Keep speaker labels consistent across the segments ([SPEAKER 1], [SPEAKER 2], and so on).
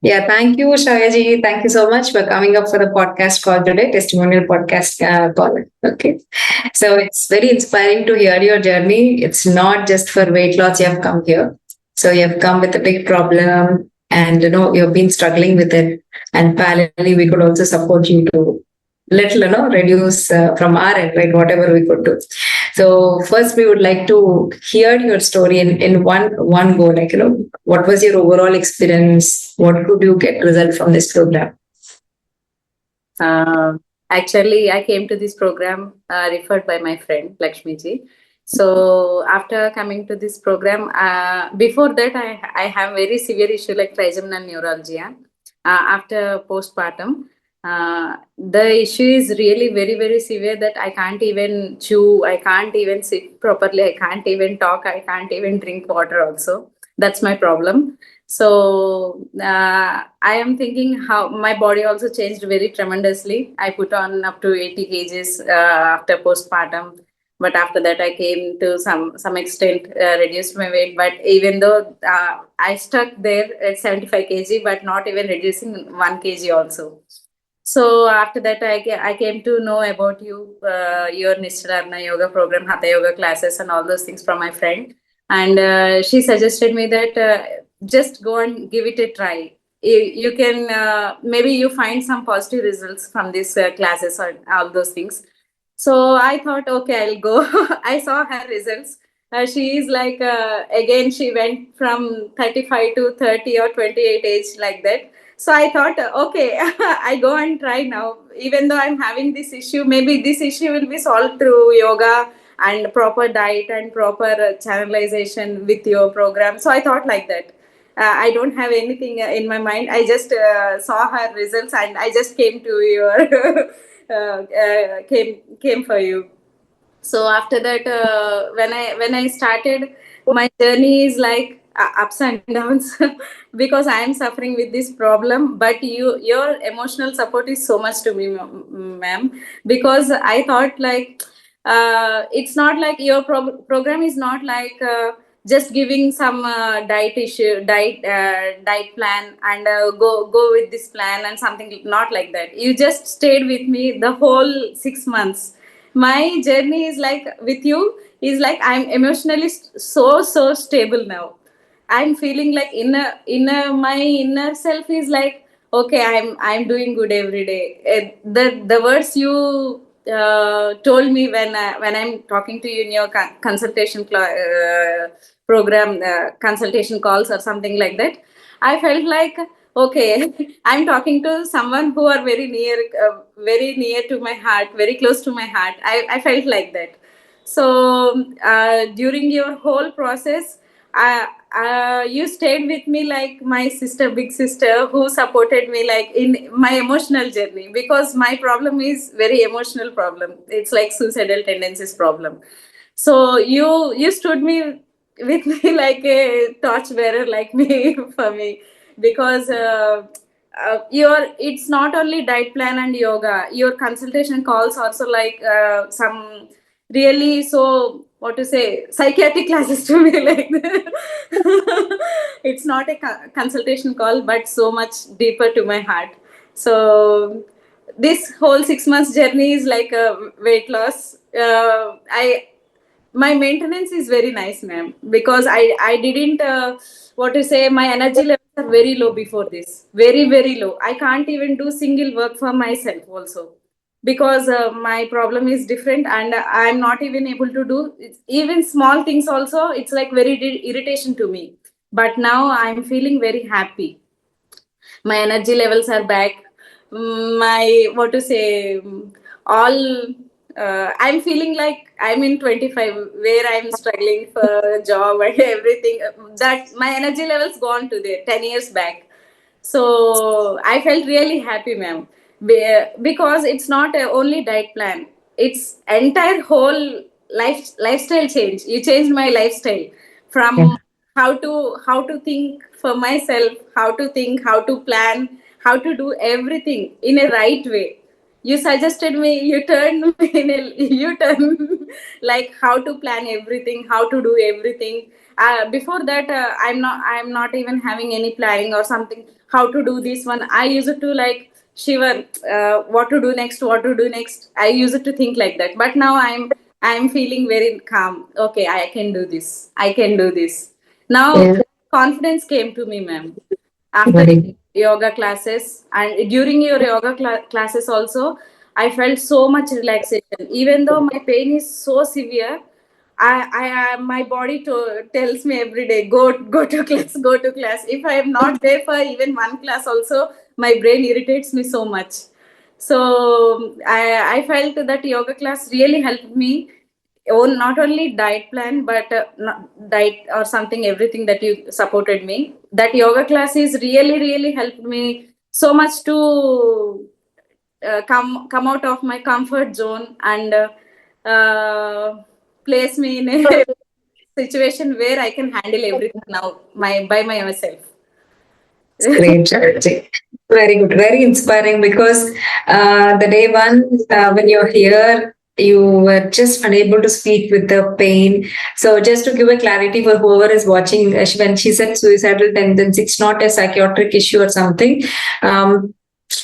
[SPEAKER 1] Yeah, thank you, Shreyaji. Thank you so much for coming up for the podcast call today, testimonial podcast call. Okay. So it's very inspiring to hear your journey. It's not just for weight loss you have come here. So you have come with a big problem and you've been struggling with it. And parallelly, we could also support you to little, reduce from our end, right? Whatever we could do. So first, we would like to hear your story in one go. Like what was your overall experience? What could you get result from this program?
[SPEAKER 2] Uh, Actually, I came to this program referred by my friend Lakshmi ji. So after coming to this program, before that I have very severe issue like trigeminal neuralgia. After postpartum, the issue is really very very severe that I can't even chew, I can't even sit properly, I can't even talk, I can't even drink water. Also, that's my problem. So I am thinking how my body also changed very tremendously. I put on up to 80 kgs after postpartum, but after that I came to some extent reduced my weight. But even though I stuck there at 75 kg, but not even reducing 1 kg also. So after that, I came to know about you, your Nishtarna yoga program, Hatha yoga classes, and all those things from my friend. And she suggested me that just go and give it a try. You can maybe you find some positive results from these classes or all those things. So I thought, okay, I'll go. I saw her results. She is like again she went from 35 to 30 or 28 age like that. So I thought, okay, I go and try now. Even though I'm having this issue, maybe this issue will be solved through yoga and proper diet and proper channelization with your program. So I thought like that. I don't have anything in my mind. I just saw her results and I just came to your came for you. So after that, when I started, my journey is like ups and downs because I am suffering with this problem. But your emotional support is so much to me, ma'am, because I thought like it's not like your program is not like just giving some diet plan and go with this plan and something, not like that. You just stayed with me the whole 6 months. My journey is like with you is like I'm emotionally so stable now. I'm feeling like inner my inner self is like, okay, I'm doing good every day. The words you told me when I'm talking to you in your consultation program, consultation calls or something like that, I felt like, okay, I'm talking to someone who are very near to my heart, very close to my heart. I felt like that. So during your whole process, you stayed with me like my sister, big sister, who supported me like in my emotional journey, because my problem is very emotional problem. It's like suicidal tendencies problem. So you stood me with me like a torch bearer like me for me, because your it's not only diet plan and yoga, your consultation calls also like some really, so what to say, psychiatric classes to me like it's not a consultation call but so much deeper to my heart. So this whole 6 months journey is like a weight loss. I My maintenance is very nice, ma'am, because I didn't what to say, my energy levels are very low before this, very very low. I can't even do single work for myself also, because my problem is different and I'm not even able to do even small things also. It's like very irritation to me, but now I'm feeling very happy. My energy levels are back. My what to say, all I'm feeling like I'm in 25 where I'm struggling for a job and everything. That my energy levels gone to there 10 years back. So I felt really happy, ma'am, because it's not a only diet plan. It's entire whole lifestyle change. You changed my lifestyle
[SPEAKER 1] Yeah.
[SPEAKER 2] from how to think for myself, how to think, how to plan, how to do everything in a right way. You suggested me, you turned me in a u-turn like how to plan everything, how to do everything. Before that, I'm not even having any planning or something. how to do this one. I used to like shiver, what to do next, what to do next. I used to think like that. But now I'm feeling very calm. Okay, I can do this. I can do this. Now
[SPEAKER 1] Yeah.
[SPEAKER 2] confidence came to me, ma'am, after
[SPEAKER 1] Very
[SPEAKER 2] yoga classes. And during your yoga classes also, I felt so much relaxation. Even though my pain is so severe, my body tells me every day, go to class, go to class. If I am not there for even one class also, my brain irritates me so much. So I felt that yoga class really helped me. Oh, not only diet plan, but diet or something, everything that you supported me. That yoga class is really helped me so much to come out of my comfort zone and place me in a situation where I can handle everything now by myself.
[SPEAKER 1] great, Charity. Very good, very inspiring because the day one, when you're here, you were just unable to speak with the pain. So, just to give a clarity for whoever is watching, when she said suicidal tendency, it's not a psychiatric issue or something.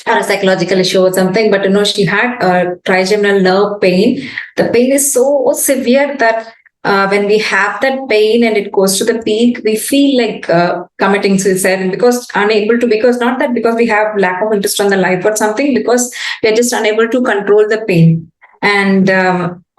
[SPEAKER 1] Or a psychological issue or something, but she had a trigeminal nerve pain. The pain is so severe that when we have that pain and it goes to the peak, we feel like committing suicide, and because unable to, because not that because we have lack of interest on the life or something, because we are just unable to control the pain. And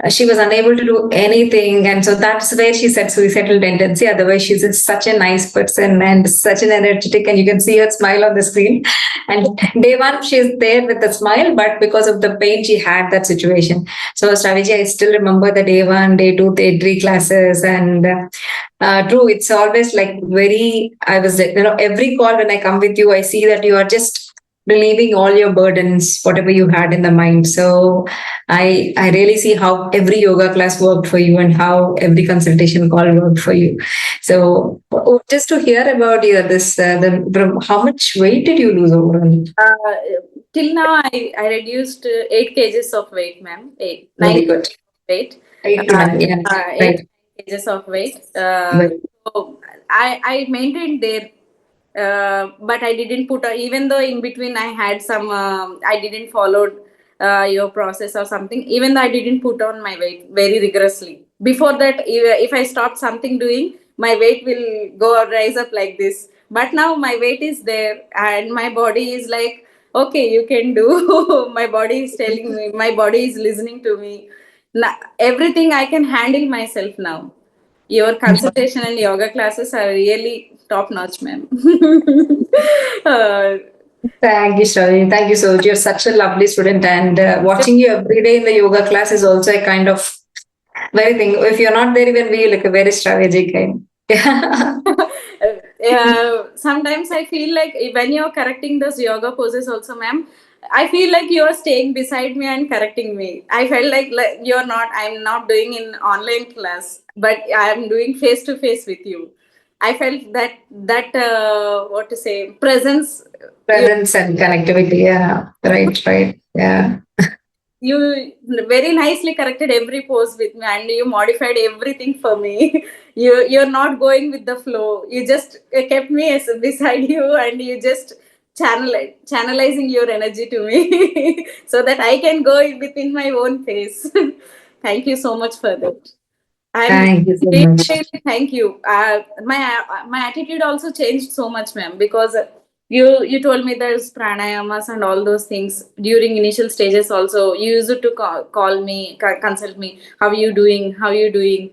[SPEAKER 1] she was unable to do anything, and so that's where she said suicidal tendency. Otherwise, she's such a nice person and such an energetic, and you can see her smile on the screen. And day one, she's there with a smile, but because of the pain, she had that situation. So, Raviji, I still remember the day one, day two, day three classes, and true, it's always like very. I was, every call when I come with you, I see that you are just relieving all your burdens, whatever you had in the mind. So I really see how every yoga class worked for you and how every consultation call worked for you. So just to hear about this, how much weight did you lose overall?
[SPEAKER 2] Till now, I reduced 8 kgs of weight, ma'am. 8,
[SPEAKER 1] Very
[SPEAKER 2] 9
[SPEAKER 1] good.
[SPEAKER 2] weight.
[SPEAKER 1] 8 to 9, yeah.
[SPEAKER 2] 8
[SPEAKER 1] Right.
[SPEAKER 2] kgs of weight.
[SPEAKER 1] Right.
[SPEAKER 2] So I maintained there, but I didn't put, even though in between I had some, I didn't follow your process or something, even though I didn't put on my weight very rigorously. Before that, if I stopped something doing, my weight will go rise up like this. But now my weight is there and my body is like, okay, you can do. My body is telling me, my body is listening to me. Now, everything I can handle myself now. Your consultation and yoga classes are really top notch, ma'am. uh,
[SPEAKER 1] Thank you, Shravani. Thank you so much. You're such a lovely student, and watching you every day in the yoga class is also a kind of very thing. If you're not there, even we like a very strategic kind.
[SPEAKER 2] sometimes I feel like when you're correcting those yoga poses also, ma'am, I feel like you're staying beside me and correcting me. I felt like you're not, I'm not doing in online class, but I'm doing face to face with you. I felt that what to say, presence.
[SPEAKER 1] Presence and connectivity. Yeah. Right. Yeah.
[SPEAKER 2] You very nicely corrected every pose with me and you modified everything for me. You're not going with the flow. You just kept me as beside you and you just channelizing your energy to me so that I can go within my own pace. Thank you so much for that. I'm
[SPEAKER 1] Thank you so
[SPEAKER 2] really,
[SPEAKER 1] much.
[SPEAKER 2] really thank you. My attitude also changed so much, ma'am, because you told me there's pranayamas and all those things during initial stages. Also, you used to call me, consult me. How are you doing? How are you doing?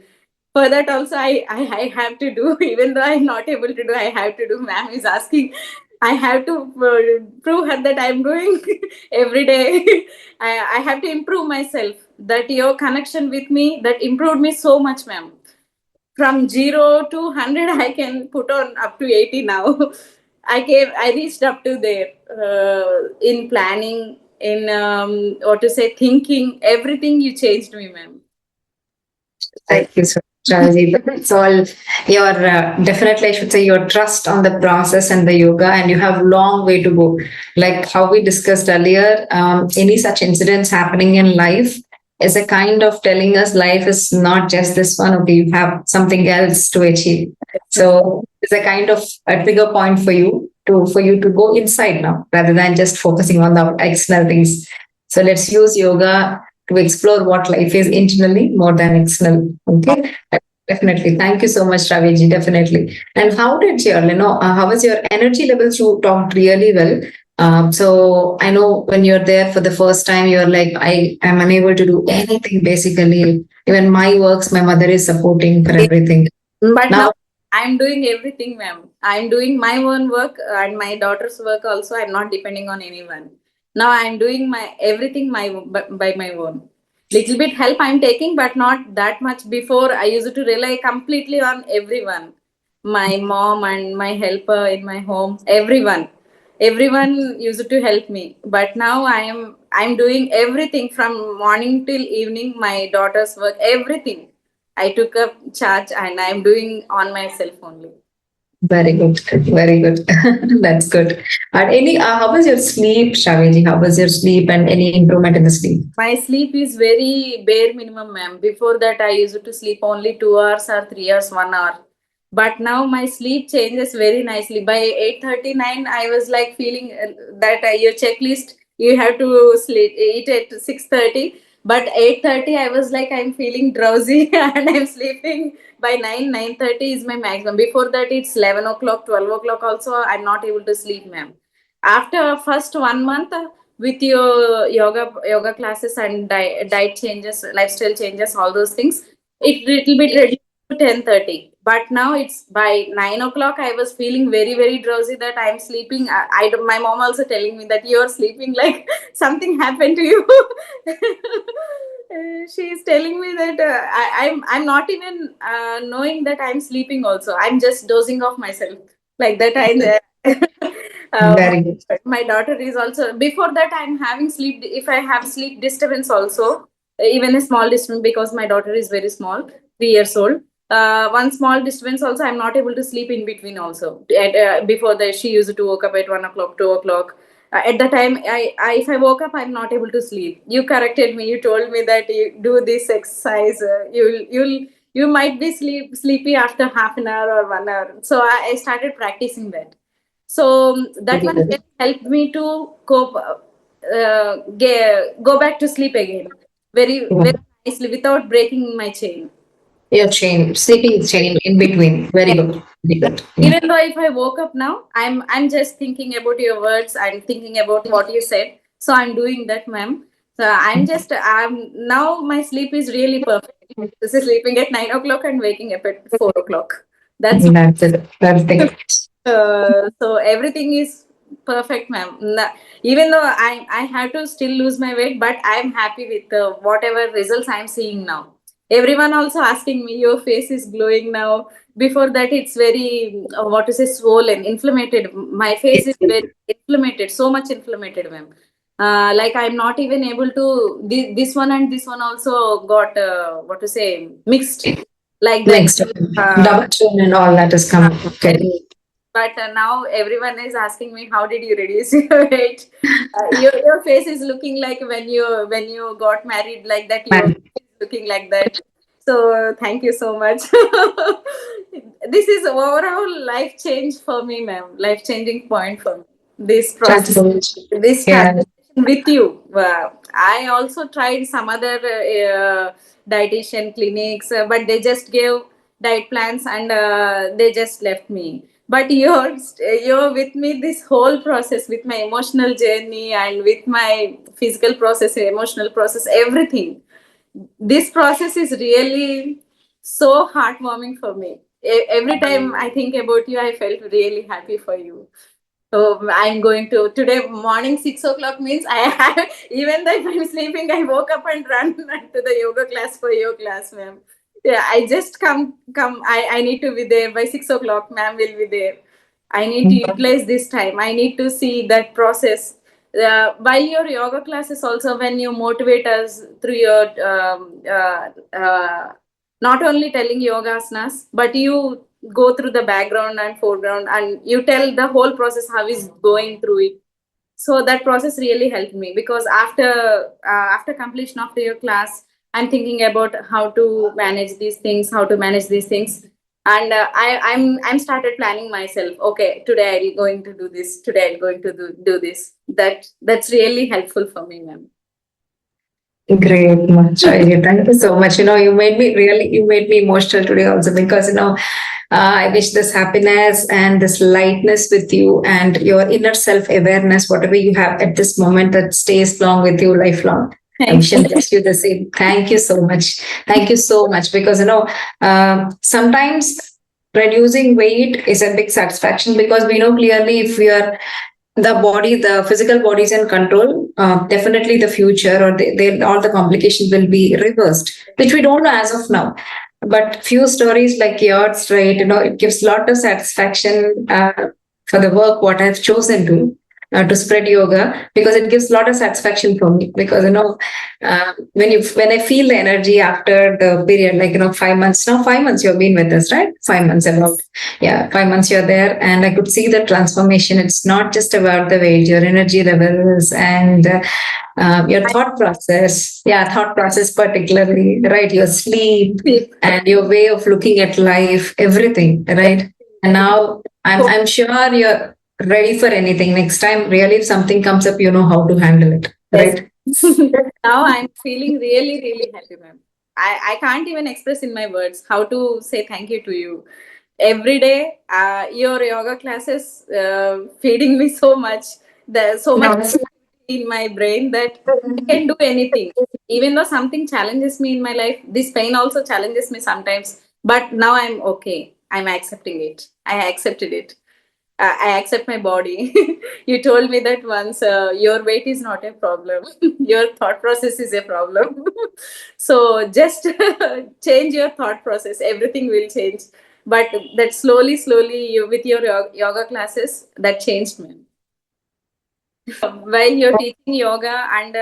[SPEAKER 2] For that also, I have to do. Even though I'm not able to do, I have to do. Ma'am is asking. I have to prove her that I'm doing every day. I have to improve myself. That your connection with me that improved me so much, ma'am. From 0 to 100, I can put on up to 80 now. I reached up to there in planning, in what to say, thinking. Everything you changed me, ma'am.
[SPEAKER 1] Thank you so much, Rajiv. It's all your definitely, I should say, your trust on the process and the yoga, and you have long way to go. Like how we discussed earlier, any such incidents happening in life is a kind of telling us life is not just this one. Okay, you have something else to achieve. So it's a kind of a trigger point for you. for you to go inside now rather than just focusing on the external things. So let's use yoga to explore what life is internally more than external. Okay. Definitely. Thank you so much, Raviji. Definitely. And how did your, how was your energy levels? You talked really well. So I know when you're there for the first time, you're like, I am unable to do anything basically. Even my works, my mother is supporting for everything.
[SPEAKER 2] But now
[SPEAKER 1] Now,
[SPEAKER 2] I'm doing everything, ma'am. I'm doing my own work and my daughter's work also. I'm not depending on anyone. Now I'm doing my everything by my own. Little bit help I'm taking, but not that much. Before I used to rely completely on everyone, my mom and my helper in my home, everyone used to help me. But now I'm doing everything from morning till evening. My daughter's work, everything. I took up charge and I'm doing on myself only.
[SPEAKER 1] very good. Very good. That's good. And how was your sleep, Shaviji? How was your sleep and any improvement in the sleep?
[SPEAKER 2] My sleep is very bare minimum, ma'am. Before that, I used to sleep only 2 hours or 3 hours, 1 hour. But now my sleep changes very nicely. By 8:39, I was like feeling that your checklist you have to sleep eat at 6:30. But 8:30, I was like I'm feeling drowsy and I'm sleeping by 9:30 is my maximum. Before that, it's 11 o'clock, 12 o'clock. Also, I'm not able to sleep, ma'am. After first 1 month with your yoga classes and diet changes, lifestyle changes, all those things, it little bit reduced to 10:30. But now it's by 9 o'clock. I was feeling very drowsy that I'm sleeping. My mom also telling me that you're sleeping like something happened to you. She's telling me that I'm not even knowing that I'm sleeping. Also, I'm just dozing off myself like that. Uh,
[SPEAKER 1] Very good.
[SPEAKER 2] my daughter is also before that I'm having sleep if I have sleep disturbance also, even a small disturbance because my daughter is very small, 3 years old. One small disturbance also I'm not able to sleep in between also. Before that she used to woke up at 1 o'clock, 2 o'clock. At the time if I woke up I'm not able to sleep. You corrected me, you told me that you do this exercise, you might be sleepy after half an hour or 1 hour. So I started practicing that. So that
[SPEAKER 1] Very
[SPEAKER 2] one
[SPEAKER 1] good.
[SPEAKER 2] helped me to go back to sleep again
[SPEAKER 1] Yeah.
[SPEAKER 2] very nicely without breaking my chain.
[SPEAKER 1] Your chain, sleeping chain in between. Very
[SPEAKER 2] Yeah.
[SPEAKER 1] good. Very good. Yeah.
[SPEAKER 2] Even though if I woke up now, I'm just thinking about your words. I'm thinking about what you said. So I'm doing that, ma'am. So I'm now my sleep is really perfect. This is sleeping at 9 o'clock and waking up at 4 o'clock. That's
[SPEAKER 1] That's it. That's the
[SPEAKER 2] so everything is perfect, ma'am. Even though I have to still lose my weight, but I'm happy with whatever results I'm seeing now. Everyone also asking me, your face is glowing now. Before that, it's very what to say, swollen, inflamed. My face is very inflamed, so much inflamed, ma'am. Like I'm not even able to. This one and this one also got what to say mixed, like that.
[SPEAKER 1] next.
[SPEAKER 2] Uh,
[SPEAKER 1] Double chin and all that is coming. Okay.
[SPEAKER 2] but now everyone is asking me how did you reduce your weight. Your face is looking like when you got married like that, your
[SPEAKER 1] And
[SPEAKER 2] face is looking like that. So thank you so much. This is overall life change for me, ma'am, life changing point for me, this process,
[SPEAKER 1] transformation.
[SPEAKER 2] this
[SPEAKER 1] Yeah.
[SPEAKER 2] transformation with you. I also tried some other dietitian clinics, but they just gave diet plans and they just left me. But you're with me this whole process with my emotional journey and with my physical process, emotional process, everything. This process is really so heartwarming for me. Every time I think about you, I felt really happy for you. So I'm going to today morning 6 o'clock means I have, even though if I'm sleeping, I woke up and run to the yoga class for your class, ma'am. Yeah, I just come. I need to be there by 6 o'clock. Ma'am will be there. I need to utilize this time. I need to see that process. While your yoga classes also, when you motivate us through your not only telling yoga asanas, but you go through the background and foreground and you tell the whole process how is going through it. So that process really helped me because after completion of your class I'm thinking about how to manage these things, how to manage these things. And I'm started planning myself. Okay, today I'm going to do this. Today I'm going to do this. That's really helpful for me, ma'am.
[SPEAKER 1] Great, much. Thank you so much. You made me emotional today also because, I wish this happiness and this lightness with you and your inner self awareness, whatever you have at this moment, that stays long with you lifelong. I wish and bless you the same. Thank you so much. Thank you so much because, sometimes reducing weight is a big satisfaction because we know clearly if we are the physical body is in control, definitely the future or all the complications will be reversed, which we don't know as of now. But few stories like yours, right, it gives lot of satisfaction for the work what I've chosen to spread yoga because it gives a lot of satisfaction for me because when I feel the energy after the period, like 5 months now, 5 months you've been with us, right? 5 months about, yeah, 5 months you're there, and I could see the transformation. It's not just about the weight, your energy levels and your thought process particularly, right? Your sleep and your way of looking at life, everything, right? And now I'm sure you're ready for anything. Next time, really, if something comes up, you know how to handle it, right?
[SPEAKER 2] Now I'm feeling really, really happy, ma'am. I can't even express in my words how to say thank you to you. Every day, your yoga classes feeding me so much, so much in my brain that I can do anything. Even though something challenges me in my life, this pain also challenges me sometimes. But now I'm okay. I'm accepting it. I accepted it. I accept my body. You told me that once your weight is not a problem, your thought process is a problem. So just change your thought process, everything will change. But that slowly, slowly, with your yoga classes, that changed me. While you're teaching yoga and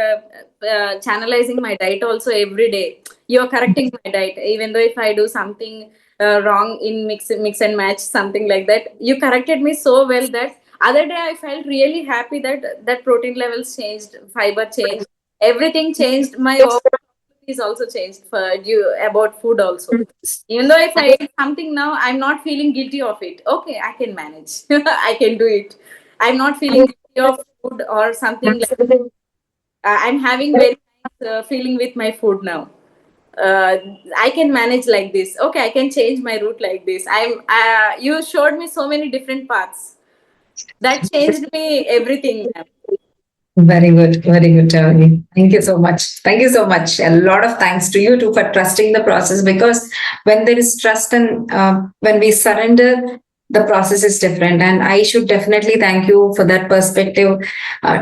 [SPEAKER 2] channelizing my diet also every day, you're correcting my diet. Even though if I do something wrong in mix and match, something like that, you corrected me so well that other day I felt really happy that that protein levels changed, fiber changed, everything changed. My overall is also changed for you about food also. Even though if I eat something now, I'm not feeling guilty of it. Okay, I can manage. I can do it. I'm not feeling guilty of food or something like I'm having very nice feeling with my food now. Uh, I can manage like this. Okay, I can change my route like this. You showed me so many different paths that changed me everything.
[SPEAKER 1] Very good, Javani. Thank you so much. Thank you so much. A lot of thanks to you too for trusting the process because when there is trust and when we surrender, the process is different. And I should definitely thank you for that perspective.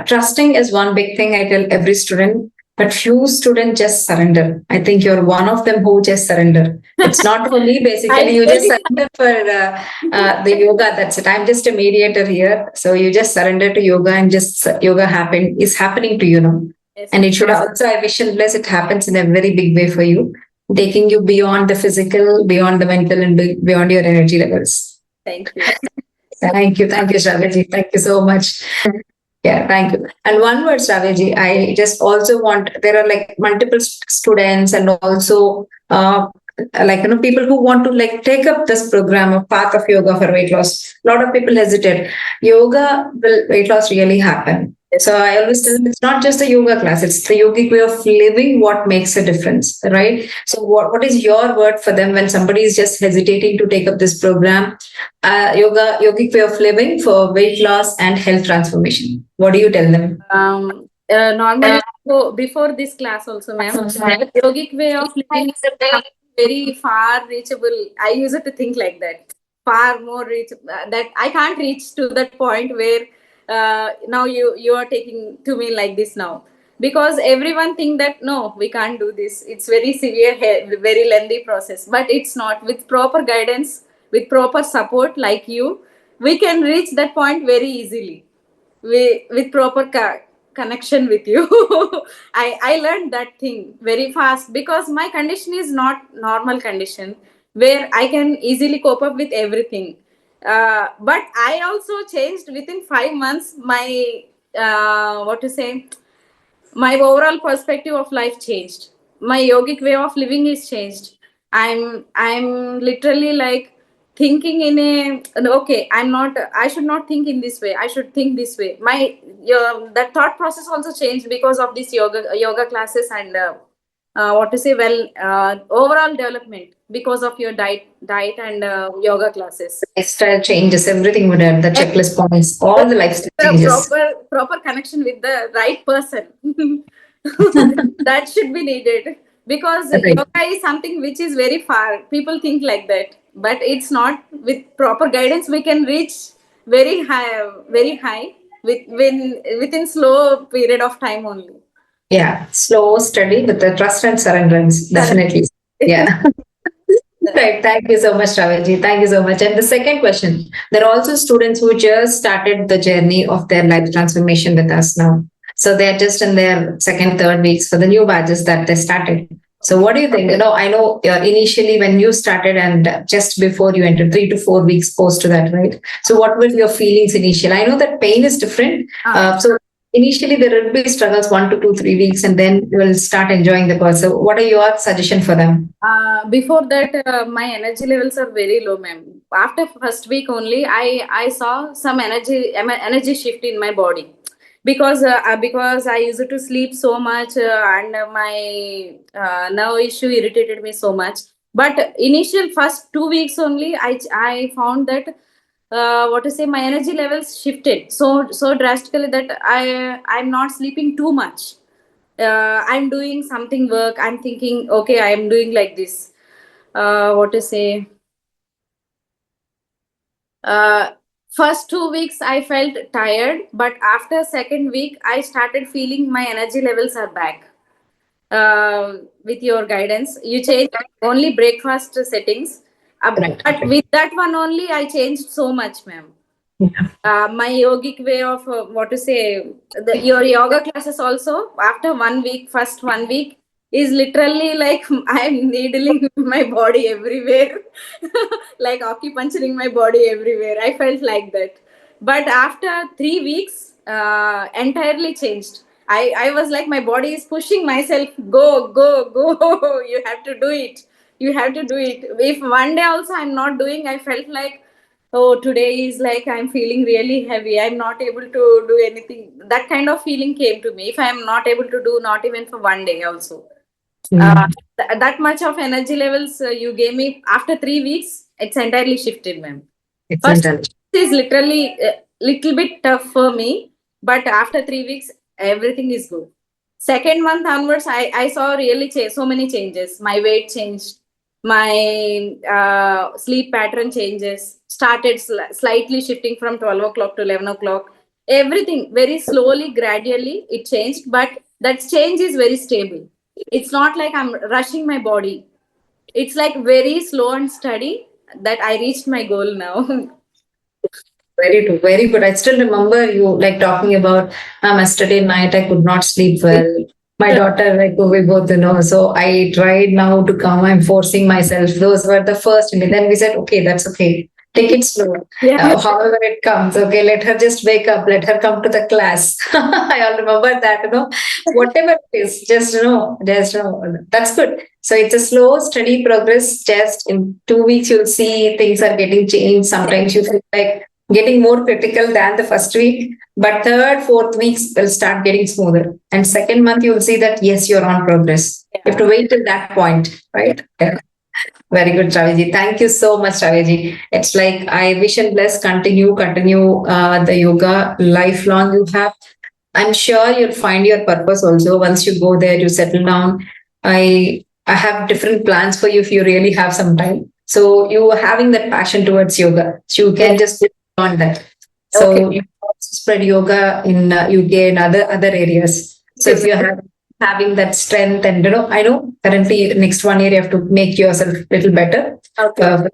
[SPEAKER 1] Trusting is one big thing I tell every student, but few students just surrender. I think you're one of them who just surrender. It's not for me, basically. You just surrender for the yoga. That's it. I'm just a mediator here. So you just surrender to yoga and just yoga is happening to you now.
[SPEAKER 2] Yes.
[SPEAKER 1] And it should also, I wish and bless it happens in a very big way for you, taking you beyond the physical, beyond the mental, and beyond your energy levels.
[SPEAKER 2] Thank you.
[SPEAKER 1] Thank you. Thank you, Shravyaji. Thank you so much. Yeah, thank you. And one word, Shravyaji, I just also want, there are like multiple students and also people who want to like take up this program of path of yoga for weight loss. A lot of people hesitate. Yoga will weight loss really happen. So I always tell them it's not just a yoga class, it's the yogic way of living what makes a difference, right? So what is your word for them when somebody is just hesitating to take up this program? Yogic way of living for weight loss and health transformation. What do you tell them?
[SPEAKER 2] Normally, so before this class also, ma'am, yogic way of living is very far reachable. I used to think like that, far more reach that I can't reach to that point where now you are taking to me like this now, because everyone think that no, we can't do this. It's very severe, very lengthy process, but it's not. With proper guidance, with proper support like you, we can reach that point very easily. With proper connection with you. I learned that thing very fast because my condition is not normal condition where I can easily cope up with everything. But I also changed within 5 months my what to say, my overall perspective of life changed. My yogic way of living is changed. I'm literally like thinking in a, okay, I should not think in this way, I should think this way. That thought process also changed because of this yoga classes, and what to say, well, overall development because of your diet and yoga classes.
[SPEAKER 1] Lifestyle changes, everything would have the checklist points, all the lifestyle
[SPEAKER 2] The
[SPEAKER 1] changes.
[SPEAKER 2] proper connection with the right person that should be needed, because
[SPEAKER 1] Right.
[SPEAKER 2] yoga is something which is very far. People think like that, but it's not. With proper guidance we can reach very high within slow period of time only.
[SPEAKER 1] Yeah, slow, steady with the trust and surrenderance,
[SPEAKER 2] Correct.
[SPEAKER 1] definitely. Yeah. Right. Thank you so much, Ravelji. Thank you so much. And the second question, there are also students who just started the journey of their life transformation with us now. So they are just in their second, third weeks for the new batches that they started. So what do you think? I know initially when you started and just before you entered, 3 to 4 weeks post to that, right? So what were your feelings initially? I know that pain is different. So initially there will be struggles 1 to 2, 3 weeks, and then you will start enjoying the course. So what are your suggestion for them?
[SPEAKER 2] Before that, my energy levels are very low, ma'am. After first week only, I saw some energy shift in my body, because I used to sleep so much, and my nerve issue irritated me so much. But initial first 2 weeks only, I found that, what to say, my energy levels shifted so drastically that I'm not sleeping too much. I'm doing something work, I'm thinking, okay, I am doing like this, what to say, uh, first 2 weeks I felt tired, but after second week I started feeling my energy levels are back. With your guidance you change only breakfast settings,
[SPEAKER 1] Right.
[SPEAKER 2] but with that one only I changed so much, ma'am. My yogic way of, what to say, your yoga classes also after 1 week, first 1 week is literally like I'm needling my body everywhere, like acupuncturing my body everywhere. I felt like that. But after 3 weeks, entirely changed. I was like, my body is pushing myself, go, go, go, you have to do it. You have to do it. If one day also I'm not doing, I felt like, oh, today is like I'm feeling really heavy, I'm not able to do anything. That kind of feeling came to me if I'm not able to do, not even for one day also. uh, that much of energy levels you gave me after 3 weeks, it's entirely shifted, ma'am. First
[SPEAKER 1] Excellent.
[SPEAKER 2] is literally a little bit tough for me, but after 3 weeks everything is good. Second month onwards, I saw really so many changes. My weight changed, my sleep pattern changes started slightly shifting from 12 o'clock to 11 o'clock. Everything very slowly, gradually it changed, but that change is very stable. It's not like I'm rushing my body. It's like very slow and steady that I reached my goal now.
[SPEAKER 1] Very true. Very good. I still remember you like talking about yesterday night I could not sleep well. My daughter, like we both know. So I tried now to come. I'm forcing myself. Those were the first. And then we said, okay, that's okay. Take it slow.
[SPEAKER 2] Yeah.
[SPEAKER 1] However it comes, okay, let her just wake up. Let her come to the class. I all remember that. Whatever it is, just that's good. So it's a slow, steady progress. Just in 2 weeks, you'll see things are getting changed. Sometimes you feel like getting more critical than the first week, but third, fourth weeks will start getting smoother. And second month, you'll see that yes, you're on progress. You have to wait till that point, right? Yeah. Very good, Raviji. Thank you so much, Raviji. It's like I wish and bless continue the yoga lifelong you have. I'm sure you'll find your purpose also once you go there, you settle down. I have different plans for you if you really have some time. So you having that passion towards yoga, so you can just on that. So
[SPEAKER 2] Okay.
[SPEAKER 1] you also spread yoga in UK and other areas. So if you have having that strength, and I know currently next 1 year you have to make yourself a little better.
[SPEAKER 2] Okay.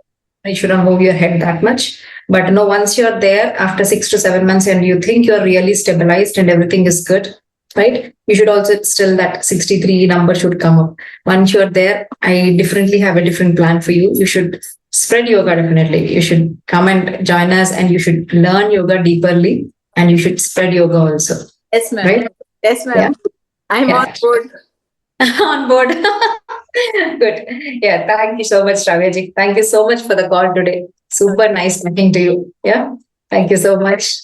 [SPEAKER 1] You shouldn't move your head that much. But once you're there after 6 to 7 months and you think you're really stabilized and everything is good, right? You should also still that 63 number should come up. Once you're there, I differently have a different plan for you. You should spread yoga definitely. You should come and join us and you should learn yoga deeperly and you should spread yoga also.
[SPEAKER 2] Yes, ma'am.
[SPEAKER 1] Right?
[SPEAKER 2] Yes, ma'am.
[SPEAKER 1] Yeah.
[SPEAKER 2] I'm on
[SPEAKER 1] Yeah.
[SPEAKER 2] board.
[SPEAKER 1] On board. Good. Yeah. Thank you so much, Raviji. Thank you so much for the call today. Super nice talking to you. Yeah. Thank you so much.